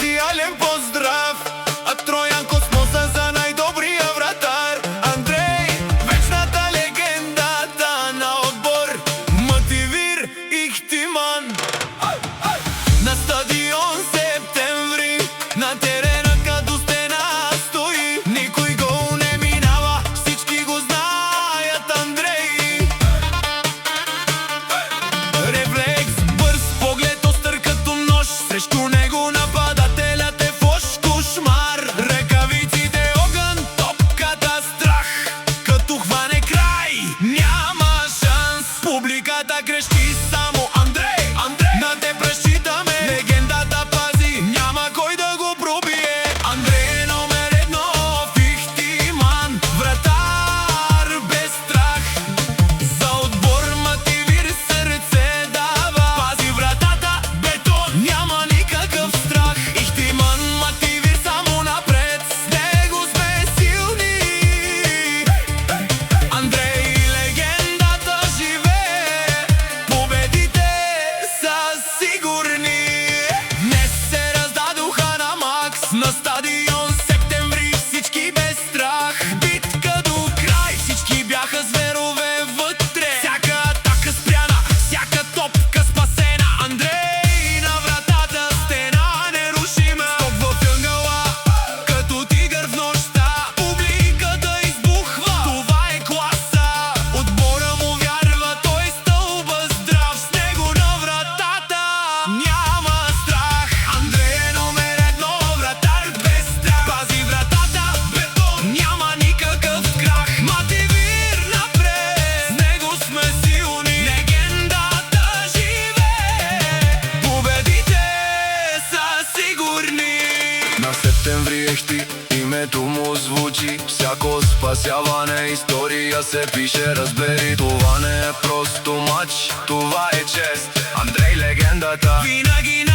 Специален поздрав от Троян Космоса за най-добрия вратар Андрей, вечната легендата на отбор Мотивир Ихтиман. На стадион Септември, на терена като стена стои, никой гол не минава, всички го знаят Андрей. Рефлекс, бърз поглед, остър като нож, срещу него нападателят е фош кошмар. Ръкавиците огън, топката страх, като хване край няма шанс. Публиката крещи само Андрей, Андрей, на теб разчитаме, легендата пази, няма кой да го пробие. Андрей е номер едно в Ихтиман, вратар без страх, за отбор Мотивир сърце дава, пази вратата, бетон, няма никакъв страх. Ихтиман, Мотивир само напред, с него сме силни. Андрей, легендата живее, победите са сигурни. Днес се раздадоха на макс, на стадион Септември, всички без страх. Битка до край, всички бяха зверове вътре, всяка атака спряна, всяка топка спасена. Андрей на вратата, стена нерушима, скок в ъгъла, като тигър в нощта. Публиката избухва, това е класа, отбора му вярва, той стълба здрав, с него на вратата няма страх. Андрей е номер едно, вратар без страх, пази вратата, бетон, няма никакъв крах. Мотивир напред, с него сме силни, легендата живее, победите са сигурни. На Септември Ихти името му звучи, всяко спасяване история се пише. Разбери, това не е просто мач, това е чест. Андрей, легендата винаги